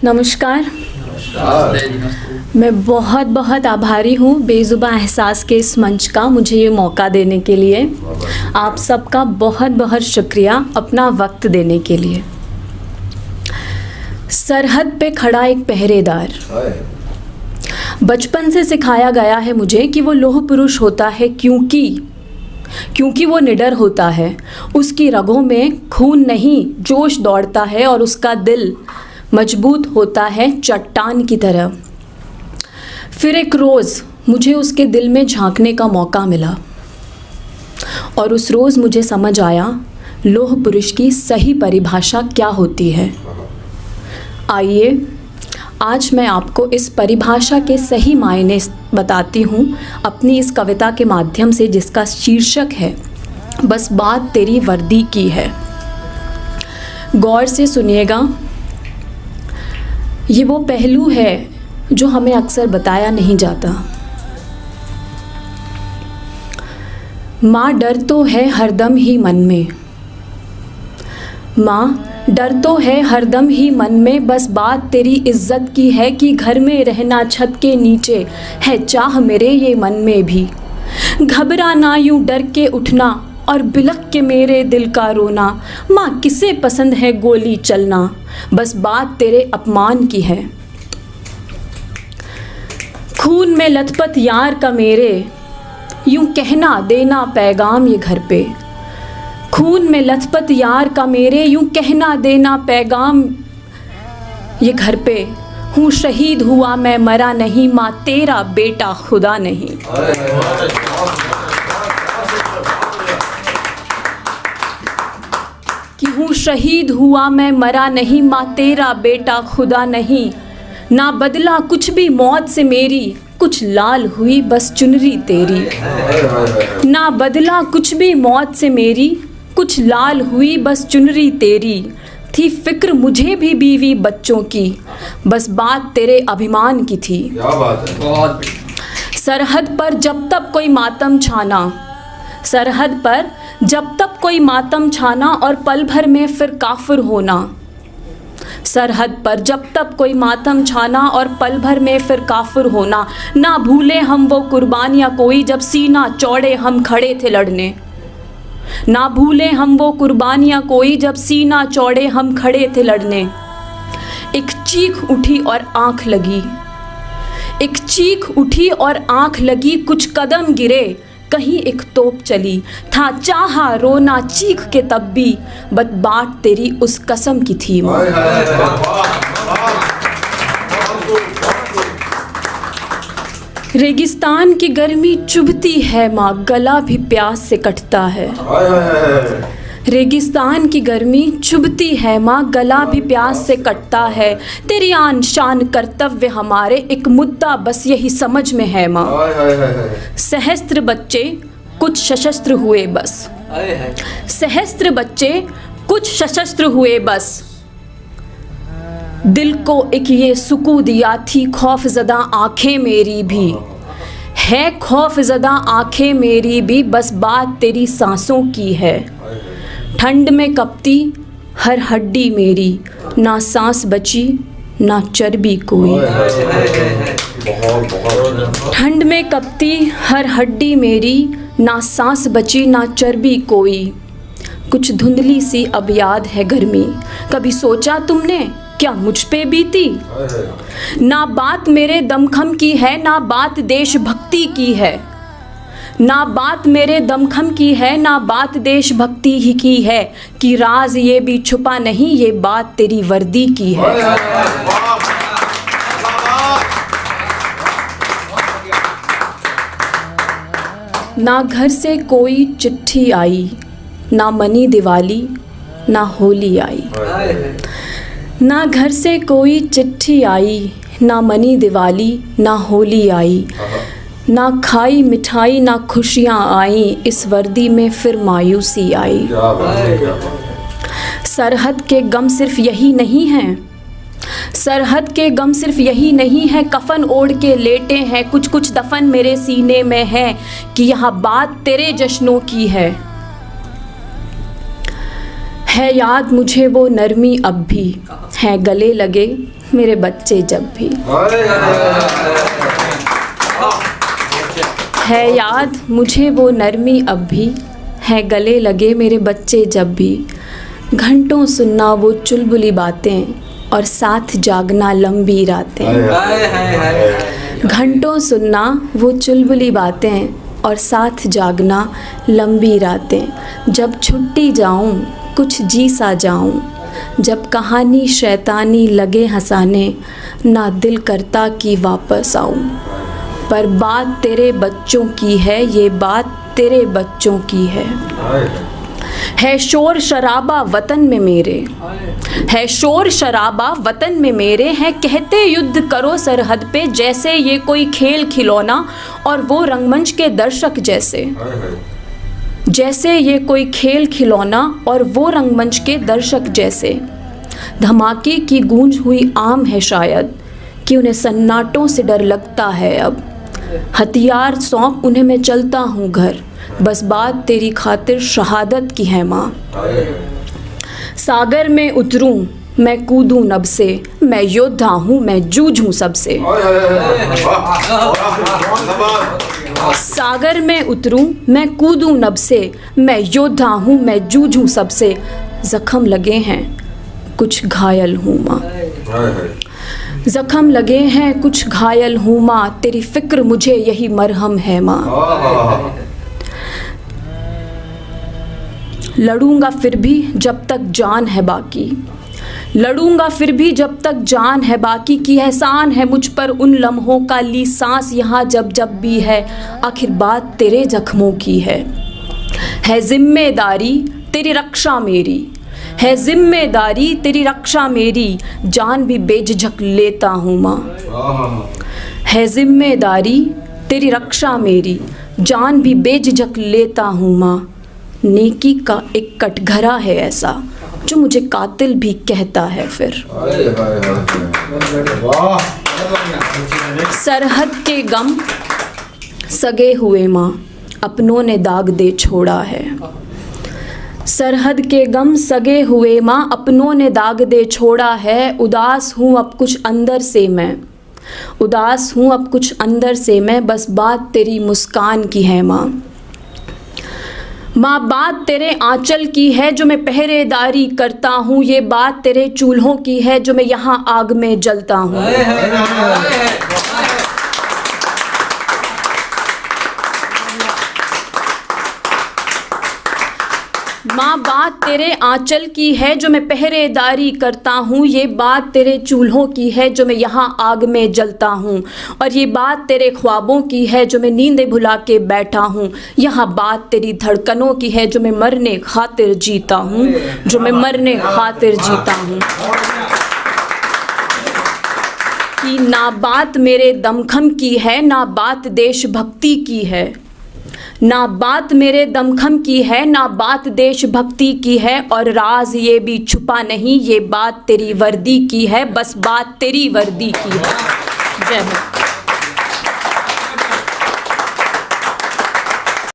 नमस्कार। मैं बहुत बहुत आभारी हूँ बेज़ुबां एहसास के इस मंच का मुझे ये मौका देने के लिए। आप सबका बहुत बहुत शुक्रिया अपना वक्त देने के लिए। सरहद पे खड़ा एक पहरेदार, बचपन से सिखाया गया है मुझे कि वो लोह पुरुष होता है क्योंकि वो निडर होता है। उसकी रगों में खून नहीं जोश दौड़ता है और उसका दिल मजबूत होता है चट्टान की तरह। फिर एक रोज़ मुझे उसके दिल में झांकने का मौका मिला और उस रोज़ मुझे समझ आया लोह पुरुष की सही परिभाषा क्या होती है। आइए आज मैं आपको इस परिभाषा के सही मायने बताती हूँ अपनी इस कविता के माध्यम से, जिसका शीर्षक है बस बात तेरी वर्दी की है। गौर से सुनिएगा। ये वो पहलू है जो हमें अक्सर बताया नहीं जाता। माँ डर तो है हरदम ही मन में, माँ डर तो है हरदम ही मन में, बस बात तेरी इज्जत की है कि घर में रहना छत के नीचे है चाह मेरे ये मन में भी। घबराना यूं डर के उठना और बिलख के मेरे दिल का रोना, माँ किसे पसंद है गोली चलना, बस बात तेरे अपमान की है। खून में लथपथ यार का मेरे यूं कहना देना पैगाम ये घर पे। खून में लथपथ यार का मेरे यूं कहना देना पैगाम ये घर पे। हूँ शहीद हुआ मैं मरा नहीं, माँ तेरा बेटा खुदा नहीं। कि हूँ शहीद हुआ मैं मरा नहीं, माँ तेरा बेटा खुदा नहीं। ना बदला कुछ भी मौत से मेरी, कुछ लाल हुई बस चुनरी तेरी। ना बदला कुछ भी मौत से मेरी, कुछ लाल हुई बस चुनरी तेरी। थी फिक्र मुझे भी बीवी बच्चों की, बस बात तेरे अभिमान की थी। क्या बात है, बहुत सरहद पर जब तक कोई मातम छाना, सरहद पर जब तक कोई मातम छाना और पल भर में फिर काफिर होना। सरहद पर जब तक कोई मातम छाना और पल भर में फिर काफिर होना। ना भूले हम वो कुर्बानियाँ कोई जब सीना चौड़े हम खड़े थे लड़ने। ना भूले हम वो कुर्बानियाँ कोई जब सीना चौड़े हम खड़े थे लड़ने। एक चीख उठी और आँख लगी, एक चीख उठी और आँख लगी, कुछ कदम गिरे कहीं एक तोप चली। था चाहा रोना चीख के तब भी, बट बात तेरी उस कसम की थी माँ। रेगिस्तान की गर्मी चुभती है माँ, गला भी प्यास से कटता है। रेगिस्तान की गर्मी चुभती है माँ, गला भी प्यास से कटता है। तेरी आन शान कर्तव्य हमारे, एक मुद्दा बस यही समझ में है माँ। सहस्त्र बच्चे कुछ सशस्त्र हुए बस, सहस्त्र बच्चे कुछ सशस्त्र हुए बस। दिल को एक ये सुकून दिया थी खौफज़दा आँखें मेरी भी, है खौफज़दा आँखें मेरी भी, बस बात तेरी सांसों की है। ठंड में कपती हर हड्डी मेरी, ना सांस बची ना चर्बी कोई। ठंड में कपती हर हड्डी मेरी, ना सांस बची ना चर्बी कोई। कुछ धुंधली सी अब याद है गर्मी, कभी सोचा तुमने क्या मुझ पे बीती। ना बात मेरे दमखम की है, ना बात देशभक्ति की है। ना बात मेरे दमखम की है, ना बात देशभक्ति ही की है। कि राज ये भी छुपा नहीं, ये बात तेरी वर्दी की है। ना घर से कोई चिट्ठी आई, ना मनी दिवाली ना होली आई। ना घर से कोई चिट्ठी आई, ना मनी दिवाली ना होली आई। ना खाई मिठाई ना खुशियाँ आई, इस वर्दी में फिर मायूसी आई। सरहद के गम सिर्फ यही नहीं हैं, सरहद के गम सिर्फ यही नहीं है। कफन ओढ़ के लेटे हैं, कुछ कुछ दफन मेरे सीने में है, कि यहाँ बात तेरे जश्नों की है याद मुझे वो नरमी अब भी है गले लगे मेरे बच्चे जब भी। है याद मुझे वो नरमी अब भी, है गले लगे मेरे बच्चे जब भी। घंटों सुनना वो चुलबुली बातें और साथ जागना लंबी रातें। घंटों सुनना वो चुलबुली बातें और साथ जागना लंबी रातें। जब छुट्टी जाऊं कुछ जी सा जाऊं, जब कहानी शैतानी लगे हंसाने, ना दिल करता कि वापस आऊं। पर बात तेरे बच्चों की है, ये बात तेरे बच्चों की है शोर शराबा वतन में मेरे, है शोर शराबा वतन में मेरे। हैं कहते युद्ध करो सरहद पे, जैसे ये कोई खेल खिलौना और वो रंगमंच के दर्शक जैसे। जैसे ये कोई खेल खिलौना और वो रंगमंच के दर्शक जैसे। धमाके की गूंज हुई आम है शायद, कि उन्हें सन्नाटों से डर लगता है अब। हथियार सौंप उन्हें मैं चलता हूँ घर, बस बात तेरी खातिर शहादत की है माँ। सागर में उतरूं मैं कूदूं नभ से, मैं योद्धा हूँ मैं जूझूं सबसे। सागर में उतरूं मैं कूदूं नभ से, मैं योद्धा हूँ मैं जूझूं सबसे। जख्म लगे हैं कुछ घायल हूँ माँ, जख्म लगे हैं कुछ घायल हूँ माँ। तेरी फिक्र मुझे यही मरहम है माँ। लड़ूंगा फिर भी जब तक जान है बाकी, लड़ूंगा फिर भी जब तक जान है बाकी। की एहसान है मुझ पर उन लम्हों का, ली सांस यहाँ जब जब भी है। आखिर बात तेरे जख्मों की है जिम्मेदारी तेरी रक्षा मेरी, है जिम्मेदारी तेरी रक्षा मेरी। जान भी बेझिझक लेता हूँ माँ, है जिम्मेदारी तेरी रक्षा मेरी। जान भी बेझिझक लेता हूँ माँ। नेकी का एक कटघरा है ऐसा, जो मुझे कातिल भी कहता है फिर। सरहद के गम सगे हुए माँ, अपनों ने दाग दे छोड़ा है। सरहद के गम सगे हुए माँ, अपनों ने दाग दे छोड़ा है। उदास हूँ अब कुछ अंदर से मैं, उदास हूँ अब कुछ अंदर से मैं। बस बात तेरी मुस्कान की है माँ। माँ बात तेरे आंचल की है जो मैं पहरेदारी करता हूँ। ये बात तेरे चूल्हों की है जो मैं यहाँ आग में जलता हूँ। माँ बात तेरे आंचल की है जो मैं पहरेदारी करता हूँ। ये बात तेरे चूल्हों की है जो मैं यहाँ आग में जलता हूँ। और ये बात तेरे ख्वाबों की है जो मैं नींदें भुला के बैठा हूँ। यहाँ बात तेरी धड़कनों की है जो मैं मरने खातिर जीता हूँ, जो मैं मरने खातिर जीता हूँ। कि ना बात मेरे दमखम की है, ना बात देशभक्ति की है, ना बात मेरे दमखम की है, ना बात देशभक्ति की है। और राज ये भी छुपा नहीं, ये बात तेरी वर्दी की है, बस बात तेरी वर्दी की है। जय हो।